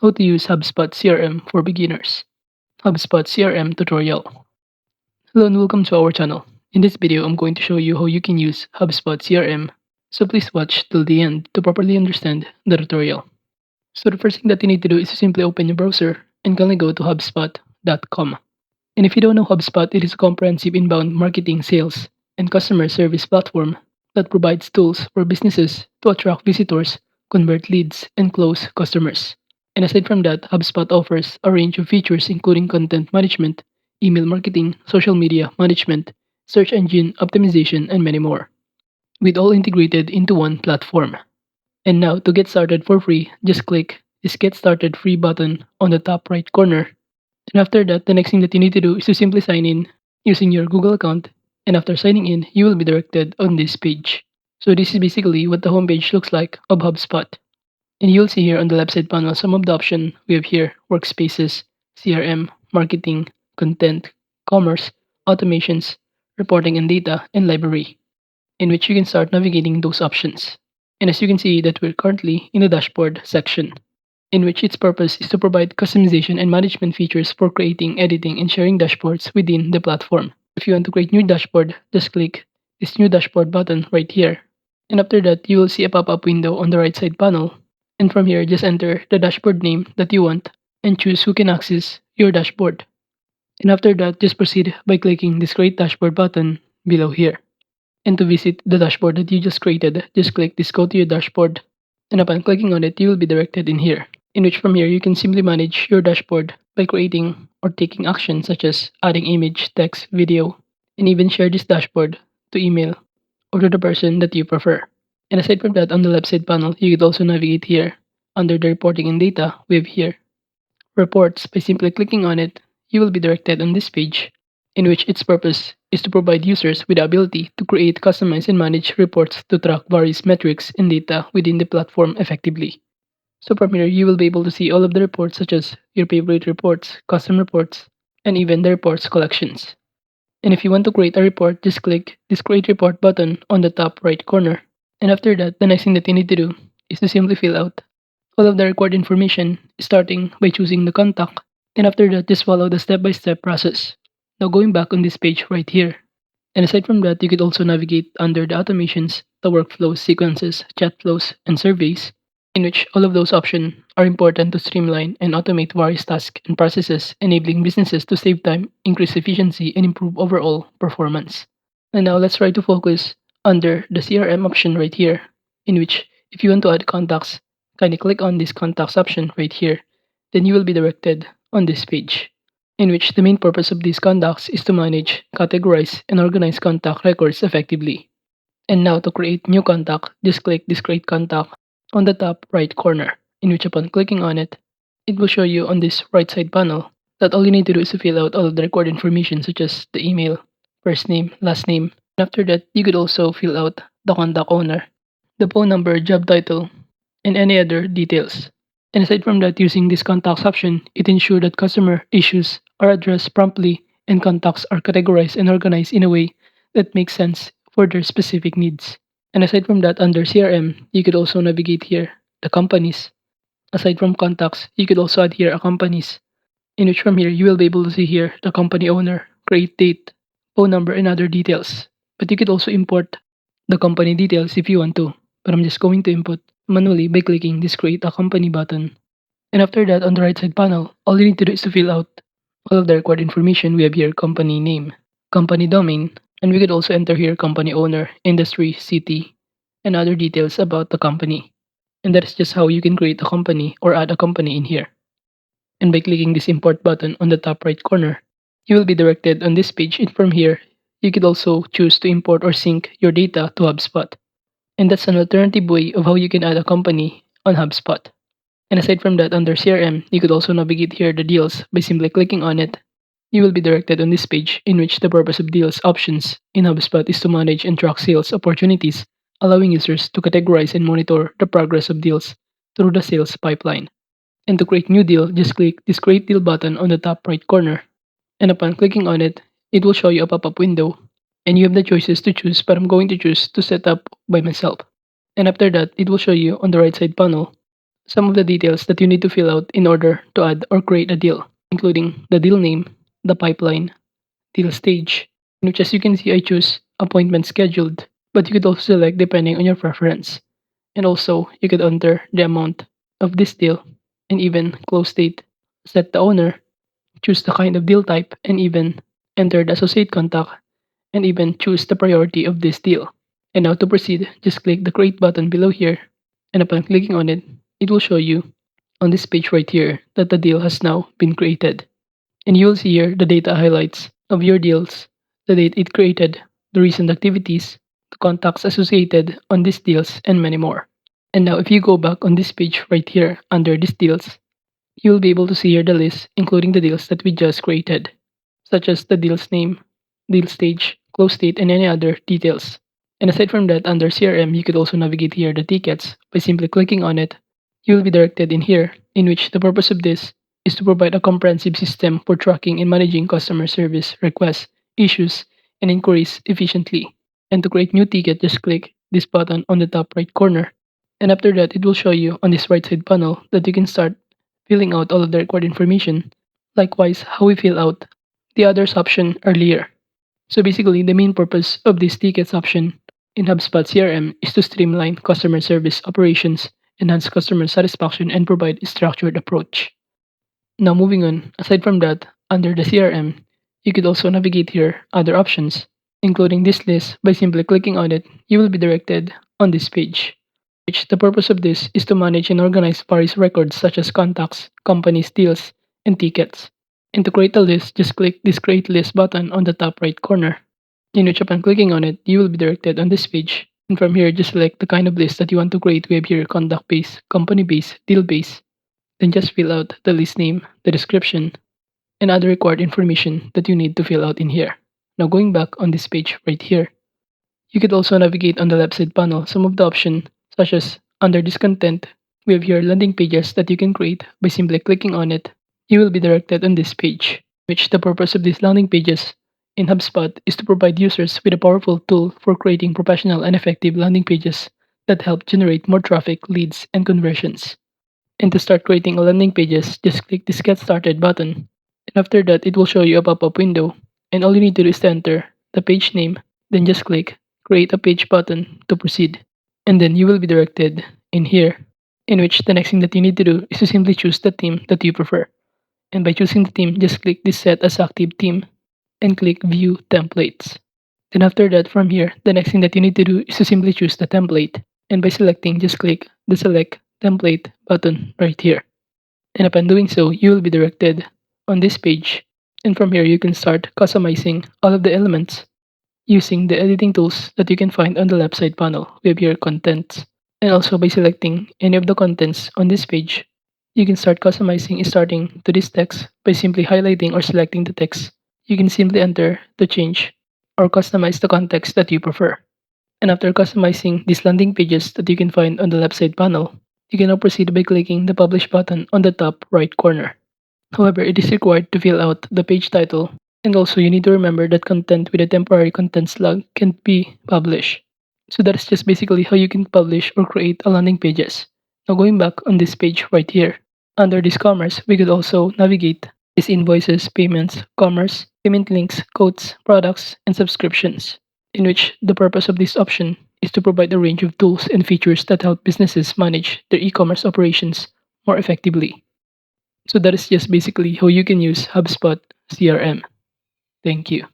How to use Hubspot CRM for beginners. Hubspot CRM tutorial. Hello and welcome to our channel. In this video, I'm going to show you how you can use Hubspot CRM. So please watch till the end to properly understand the tutorial. So the first thing that you need to do is to simply open your browser and kindly go to hubspot.com. And if you don't know HubSpot, it is a comprehensive inbound marketing, sales, and customer service platform that provides tools for businesses to attract visitors, convert leads, and close customers. And aside from that, HubSpot offers a range of features including content management, email marketing, social media management, search engine optimization, and many more, with all integrated into one platform. And now, to get started for free, just click this Get Started Free button on the top right corner. And after that, the next thing that you need to do is to simply sign in using your Google account. And after signing in, you will be directed on this page. So this is basically what the homepage looks like of HubSpot. And you'll see here on the left side panel some of the options we have here: workspaces, CRM, marketing, content, commerce, automations, reporting and data, and library, in which you can start navigating those options. And as you can see that we're currently in the dashboard section, in which its purpose is to provide customization and management features for creating, editing, and sharing dashboards within the platform. If you want to create new dashboard, just click this new dashboard button right here. And after that, you will see a pop-up window on the right side panel. And from here, just enter the dashboard name that you want and choose who can access your dashboard. And after that, just proceed by clicking this Create Dashboard button below here. And to visit the dashboard that you just created, just click this Go to Your Dashboard. And upon clicking on it, you will be directed in here, in which from here you can simply manage your dashboard by creating or taking actions such as adding image, text, video, and even share this dashboard to email or to the person that you prefer. And aside from that, on the left side panel, you could also navigate here under the reporting and data. We have here reports. By simply clicking on it, you will be directed on this page, in which its purpose is to provide users with the ability to create, customize, and manage reports to track various metrics and data within the platform effectively. So from here, you will be able to see all of the reports such as your favorite reports, custom reports, and even the reports collections. And if you want to create a report, just click this Create Report button on the top right corner. And after that, the next thing that you need to do is to simply fill out all of the required information, starting by choosing the contact. And after that, just follow the step-by-step process. Now going back on this page right here. And aside from that, you could also navigate under the automations, the workflows, sequences, chat flows, and surveys, in which all of those options are important to streamline and automate various tasks and processes, enabling businesses to save time, increase efficiency, and improve overall performance. And now let's try to focus under the CRM option right here, in which if you want to add contacts, kindly click on this contacts option right here. Then you will be directed on this page, in which the main purpose of these contacts is to manage, categorize, and organize contact records effectively. And now to create new contact, just click this Create Contact on the top right corner, in which upon clicking on it, it will show you on this right side panel that all you need to do is to fill out all of the required information such as the email, first name, last name. And after that, you could also fill out the contact owner, the phone number, job title, and any other details. And aside from that, using this contacts option, it ensures that customer issues are addressed promptly and contacts are categorized and organized in a way that makes sense for their specific needs. And aside from that, under CRM, you could also navigate here the companies. Aside from contacts, you could also add here a companies, in which from here you will be able to see here the company owner, create date, phone number, and other details. But you could also import the company details if you want to. But I'm just going to input manually by clicking this Create a Company button. And after that, on the right side panel, all you need to do is to fill out all of the required information. We have here company name, company domain, and we could also enter here company owner, industry, city, and other details about the company. And that is just how you can create a company or add a company in here. And by clicking this import button on the top right corner, you will be directed on this page, and from here, you could also choose to import or sync your data to HubSpot. And that's an alternative way of how you can add a company on HubSpot. And aside from that, under CRM, you could also navigate here the deals by simply clicking on it. You will be directed on this page, in which the purpose of deals options in HubSpot is to manage and track sales opportunities, allowing users to categorize and monitor the progress of deals through the sales pipeline. And to create new deal, just click this Create Deal button on the top right corner. And upon clicking on it, it will show you a pop-up window. And you have the choices to choose, but I'm going to choose to set up by myself. And after that, it will show you on the right side panel some of the details that you need to fill out in order to add or create a deal, including the deal name, the pipeline, deal stage, in which as you can see I choose appointment scheduled, but you could also select depending on your preference. And also you could enter the amount of this deal and even close date, set the owner, choose the kind of deal type, and even enter the associate contact and even choose the priority of this deal. And now to proceed, just click the create button below here, and upon clicking on it, it will show you on this page right here that the deal has now been created. And you will see here the data highlights of your deals, the date it created, the recent activities, the contacts associated on these deals, and many more. And now if you go back on this page right here under these deals, you will be able to see here the list including the deals that we just created, such as the deal's name, deal stage, close date, and any other details. And aside from that, under CRM, you could also navigate here the tickets by simply clicking on it. You will be directed in here, in which the purpose of this is to provide a comprehensive system for tracking and managing customer service requests, issues, and inquiries efficiently. And to create new ticket, just click this button on the top right corner. And after that, it will show you on this right side panel that you can start filling out all of the required information. Likewise, how we fill out the others option earlier. So basically, the main purpose of this tickets option in HubSpot CRM is to streamline customer service operations, enhance customer satisfaction, and provide a structured approach. Now moving on, aside from that, under the CRM, you could also navigate here other options, including this list. By simply clicking on it, you will be directed on this page. Which the purpose of this is to manage and organize various records such as contacts, companies, deals, and tickets. And to create a list, just click this create list button on the top right corner. In which upon clicking on it, you will be directed on this page. And from here, just select the kind of list that you want to create. We have here contact base, company base, deal base. Then just fill out the list name, the description, and other required information that you need to fill out in here. Now going back on this page right here, you could also navigate on the left side panel some of the options such as under this content, we have here landing pages that you can create by simply clicking on it. You will be directed on this page, which the purpose of these landing pages in HubSpot is to provide users with a powerful tool for creating professional and effective landing pages that help generate more traffic, leads, and conversions. And to start creating a landing pages, just click this get started button. And after that, it will show you a pop-up window. And all you need to do is to enter the page name, then just click create a page button to proceed. And then you will be directed in here, in which the next thing that you need to do is to simply choose the theme that you prefer. And by choosing the theme, just click this set as active theme and click view templates. Then after that, from here, the next thing that you need to do is to simply choose the template. And by selecting, just click the select template button right here. And upon doing so, you will be directed on this page. And from here, you can start customizing all of the elements using the editing tools that you can find on the left side panel. We have here contents. And also by selecting any of the contents on this page, you can start customizing starting to this text by simply highlighting or selecting the text. You can simply enter to change or customize the context that you prefer. And after customizing these landing pages that you can find on the left side panel, you can now proceed by clicking the publish button on the top right corner. However, it is required to fill out the page title, and also you need to remember that content with a temporary content slug can't be published. So that is just basically how you can publish or create a landing pages. Now going back on this page right here, under this commerce, we could also navigate these invoices, payments, commerce, payment links, codes, products, and subscriptions, in which the purpose of this option is to provide a range of tools and features that help businesses manage their e-commerce operations more effectively. So that is just basically how you can use HubSpot CRM. Thank you.